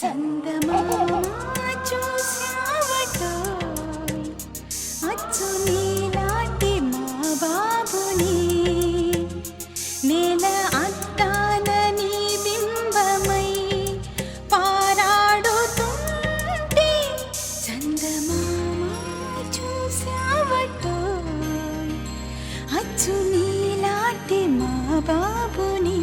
చందమామ చూశావటోయ్ అచ్చు నీలాంటి మా బాబుని నేల అద్దాన నీ బింబమై పారాడుతుంటే చందమామ చూశావటోయ్ అచ్చు నీలాంటి మా బాబుని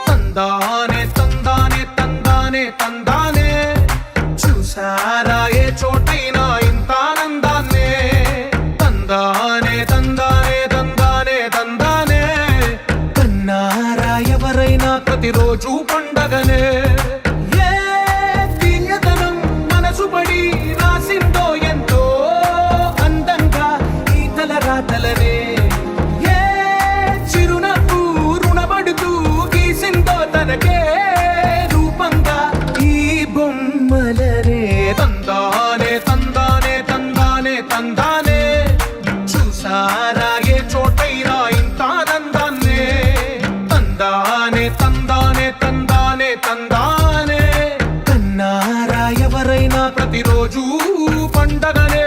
తందానే తందానే తందానే తందానే చూసారా ఏ చోటైనా ఇంత ఆనందాన్నే తందానే తందానే తందానే తందానే కన్నారా ఎవరైనా ప్రతిరోజు పండగనే ఏ తీయదనం మనసు పడి రాసిందో ఎంతో అందంగా ఈ తలరాతలనే తనకే రూపంగా ఈ బొమ్మలనే తందానే తందానే తందానే తందానే చూసారా ఏ చోటైనా ఇంత ఆనందాన్నే తందానే తందానే తందానే తందానే కన్నారా ఎవరైనా ప్రతిరోజు పండగనే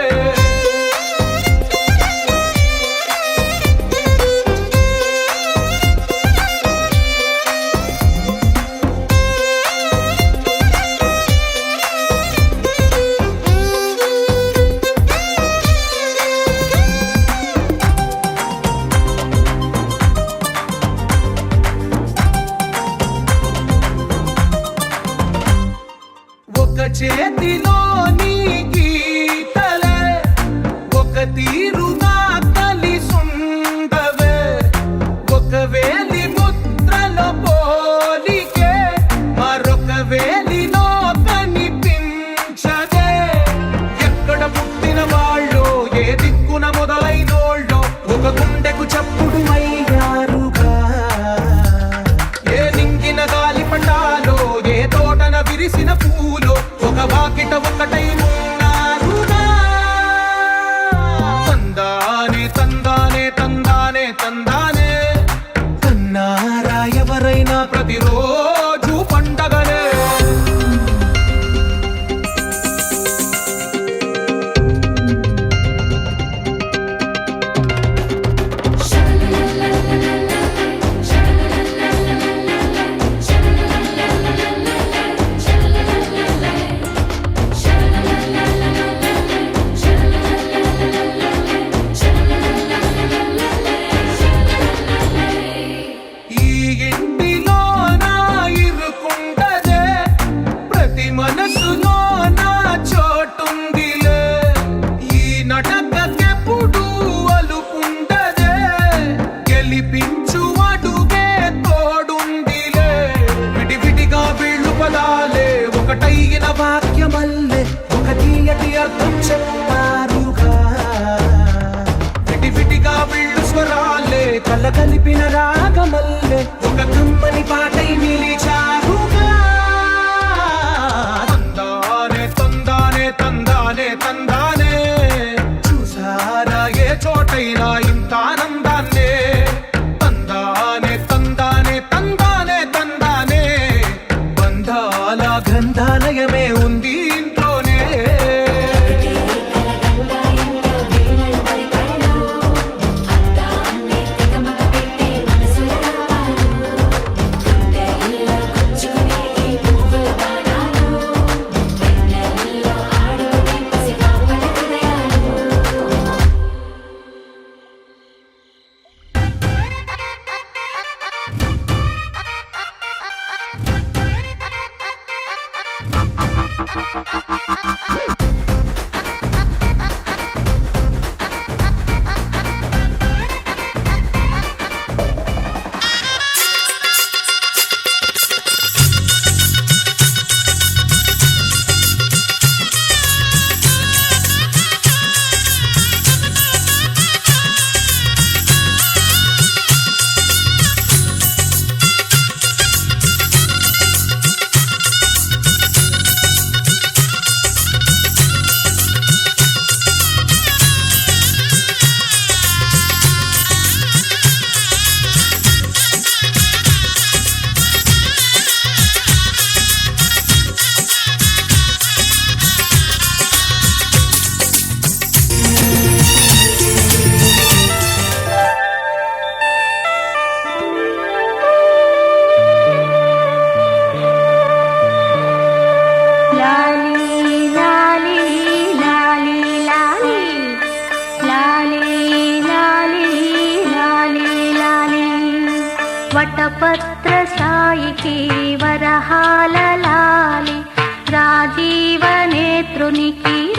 ఒక చేతిలో నీ గీతలే ఒక తీరుగా కలిసుండవే ఒక వేలి ముద్రలో పోలికే మరొక వేలిలో కనిపించదే ఎక్కడ పుట్టిన వాళ్ళు ఏ దిక్కున మొదలైనోళ్ళు ఒక గుండెకు చప్పుడు అయ్యారుగా ఏ నింగిన గాలి పటాలో ఏ తోటన విరిసిన పూలో ఒక వాకిట ఒకటై ఉన్నారుగా తందానే తందానే తందానే తందానే కన్నారా ఎవరైనా ప్రతిరోజు పండగనే ఈ ఇంటిలో నా ఇరుకుండదే ప్రతి మనసులో నా చోటుందిలే ఈ నటకెప్పుడు అలుపుండదే గెలిపించు అడుగే తోడుందిలే విడివిడిగా వీళ్ళు పదాలే ఒకటైన వాక్యమల్లే ఒక తీయటి అర్థం చెప్పారుగా విడివిడిగా వీళ్ళు స్వరాలే కల కలిపిన రాగమల్లే ఒక కమ్మని పాటై నిలిచారుగా తందానే తందానే తందానే తందానే చూసారా ఏ చోటైనా ఇంత ఆనందాన్నే తందానే తందానే తందానే తందానే బంధాల గ్రంథాలయమే ఉంది ఇంట్లోనే చునే ఈ పువ్వు బాణాలు వెన్నెల్లో ఆడునే పసిపాప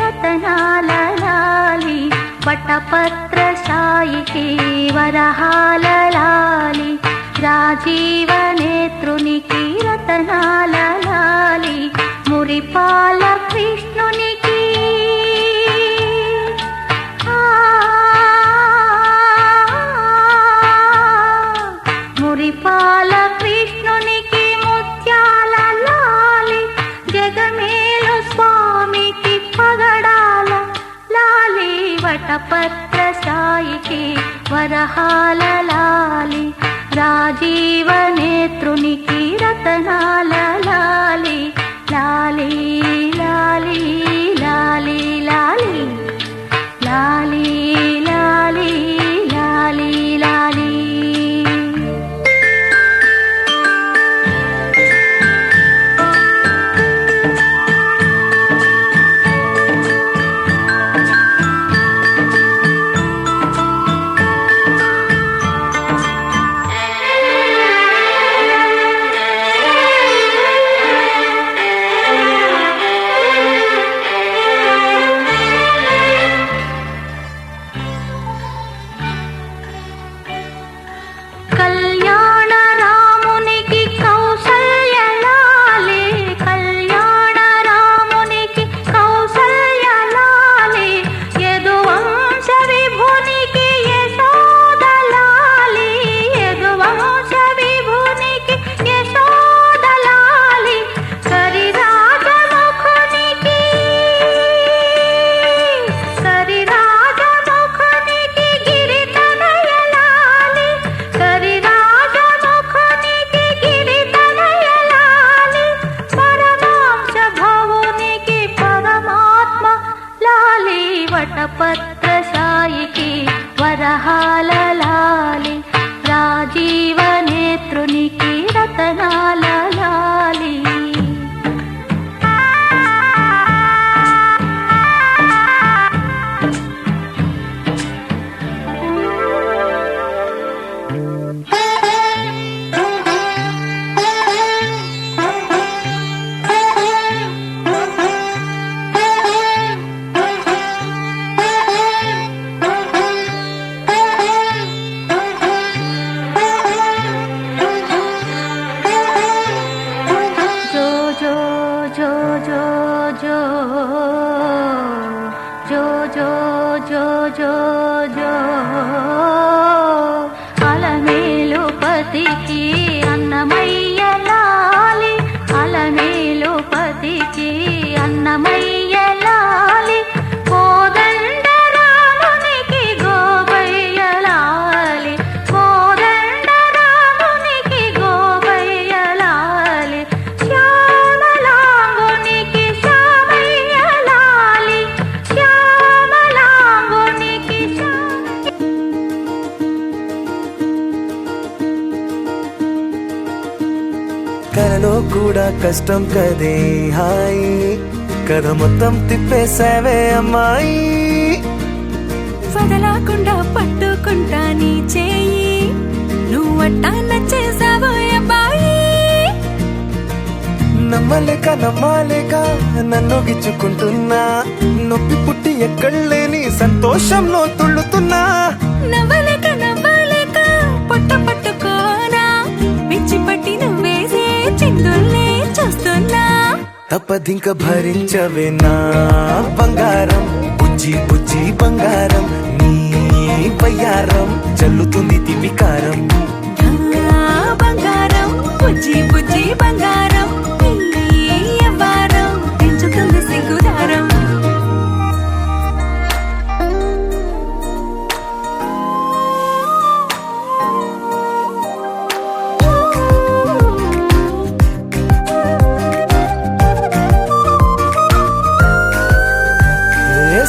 రతనాల లాలి వటపత్ర సాయికి వరహాల లాలి రాజీవ నేత్రునికి రతనాల లాలి మురిపాల కృష్ణునికి మురిపాల కృష్ణునికి ముత్యాల లాలి జగమేలు స్వామికి పగడాల లాలి వటపత్ర సాయికి వరహాల లాలి రాజీవ నేత్రునికి రతనాల లాలి లాలి లాలి లాలి లాలి లాలి లాలి లాలి లాలి కళ్యాణ రామునికి కౌసల్య లాలి కళ్యాణ రామునికి కౌసల్య లాలి యదువంశ విభునికి యశోద లాలి యదువంశ విభునికి యశోద లాలి కరిరాజముఖునికి గిరితనయ లాలి కరిరాజముఖునికి గిరితనయ లాలి పరమాంశ భవునికి పరమాత్మ లాలి వటపత్ర సాయికి వరహాల లాలి రాజీవ నేత్రునికి రతనాల లాలి జో జో జో జో జో జో జో జో జో అలమేలు పతికి అన్నమయ్య లాలి అలమేలు పతికి అన్నమయ్య లాలి కోదండ రామునికి గోపయ్య లాలి కోదండ రామునికి గోపయ్య లాలి శ్యామలాంగునికి శ్యామయ్య లాలి శ్యామలాంగునికి కలలో కూడా కష్టం కదే హాయి కథ మొత్తం తిప్పేసావే అమ్మాయి వదలకుండా పట్టుకుంటా నీ చేయి నువ్వట్టా నచ్చేసావో అబ్బాయి నమ్మలేక నన్ను గిచ్చుకుంటున్నా నొప్పి పుట్టి ఎక్కడలేని సంతోషంలో తుళ్ళుతున్నా నవ్వలేక పొట్ట పట్టుకోనా పిచ్చి పట్టి నువ్వేసే చిందుల్నే చూస్తున్నా తప్పదింక భరించవే నా బంగారం బుజ్జి బుజ్జి బంగారం నీ బయ్యారం చల్లుతుంది తివికారం బంగారం బుజ్జి బుజ్జి బంగారం నీ యవ్వారం పెంచుతుంది సిగ్గుదారం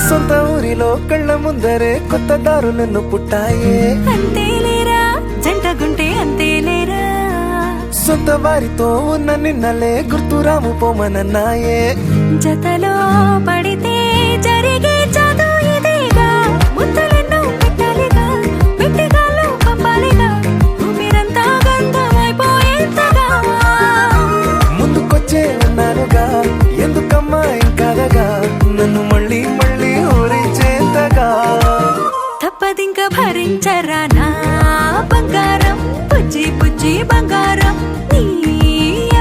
సొంత ఊరిలో కళ్ళ ముందరే కొత్త దారులను పుట్టాయే అంతేలేరా జంటగుంటే అంతేలేరా సొంత వారితో ఉన్న నిన్నలే గుర్తురాము పోమనన్నాయే జతలో పడితే జరిగే చదువు ఇదేగా ముద్దలెన్నో పెట్టాలిగా పెట్టిగాల్లో పంపాలిగా ఊపిరంతా గంధమైపోయేంతగా ముందుకొచ్చే ఉన్నానుగా ఎందుకమ్మా ఇంకాదగా నన్ను మళ్ళీ భరించరా నా బంగారం బుజ్జి బుజ్జి బంగారం నీ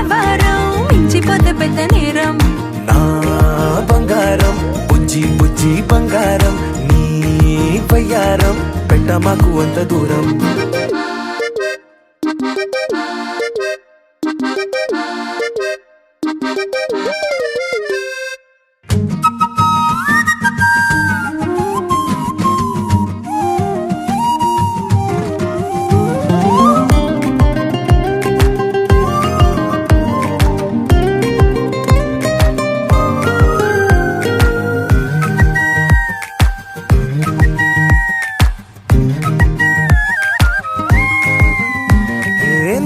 ఎవరం మించిపోతే పెద్ద నేరం నా బంగారం బుజ్జి బుజ్జి బంగారం నీ వయ్యారం పెట్ట మాకు అంత దూరం.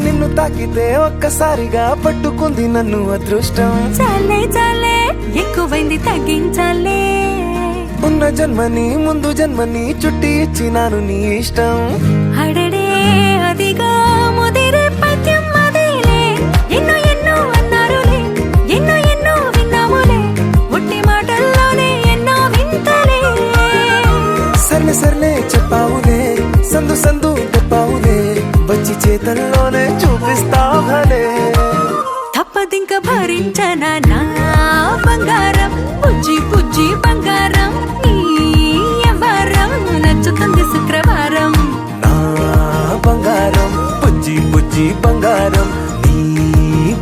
నిన్ను తాకితే ఒక్కసారిగా పట్టుకుంది నన్ను అదృష్టం. చాలే చాలే ఎక్కువైంది తగ్గించాలే ఉన్న జన్మని ముందు జన్మని చుట్టి ఇచ్చినాను నీ ఇష్టం. అడడే అదిగా ముదిరే పద్యం అదేలే ఎన్నో ఎన్నో అన్నారులే ఎన్నో ఎన్నో విన్నాములే ఒట్టి మాటల్లోనే ఎన్నో వింతలే. సర్లే సర్లే చెప్పావులే సందు సందు చెప్పావులే వచ్చి చేతల్లోనే చూపిస్తావులే. తప్పదింక భరించనా నా బంగారం బుజ్జి బుజ్జి బంగారం నీ ఎవరం నచ్చుతుంది శుక్రవారం. నా బంగారం బుజ్జి బుజ్జి బంగారం నీ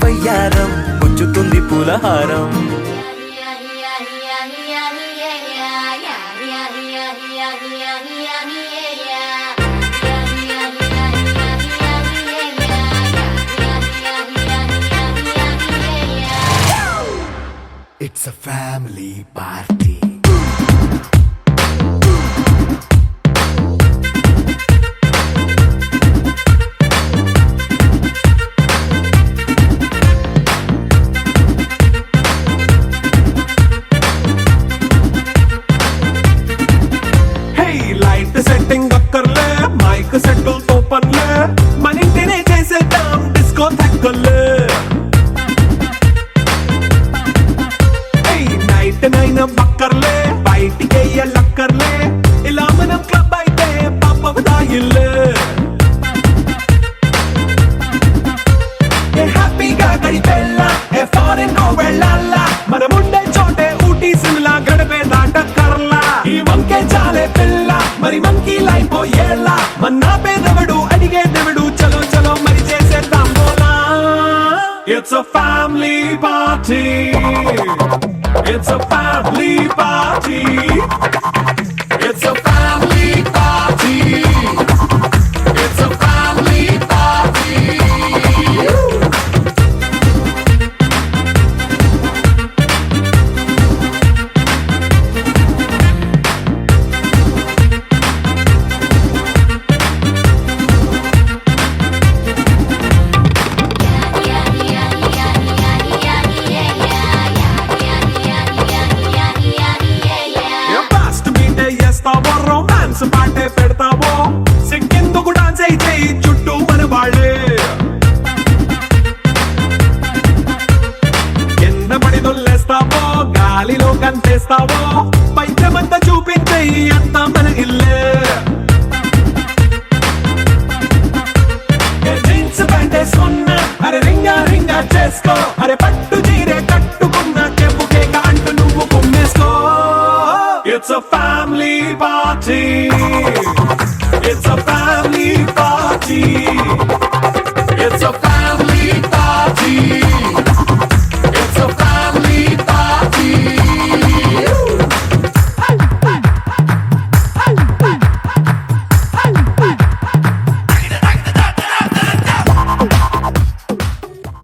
వయ్యారం పుచ్చుతుంది పూలహారం. It's a family party. Hey, light setting అక్కర్లే మైక్ సెట్టుల్ తో పనిలే మన ఇంటినే చేసేద్దాం డిస్కో థక్కర్లే. నైట్ నైన్ బక్కర్లే బయటికి లక్కర్లే ఇలా మనం క్లబ్ అయితే పాపదాయిల్లే. హ్యాపీగా గడిపెళ్ళ ఫారెన్ వెళ్ళాల మనముండే చోటే ఊటీ సిమ్లా గడిపే దాటక్కర్లా. ఈ వంకే చాలే పిల్ల మరి మంకీ లైఫ్ ఏళ్ళ మన్నా పేదవడు అడిగేదెవడు చలో చలో మరి చేసేద్దాం బోలా. It's a family party. It's a family party. It's a family party. It's a family party. Romance పాటే పెడతావో సిగ్గెందుకు డాన్స్ అయితే చుట్టూ మన వాళ్ళే. కింద పడి దొల్లేస్తావో గాలిలో కంటేస్తావో పైచమంతా చూపించే అంతా మన ఇల్లే. జీన్స్ ప్యాంట్ వేసుకున్నా అరే రింగా రింగా చేసుకో అరే పట్టు చీరే కట్టుకున్న చెప్పు కేక అంటూ నువ్వు కుమ్మేసుకో. It's a family party. It's a family party.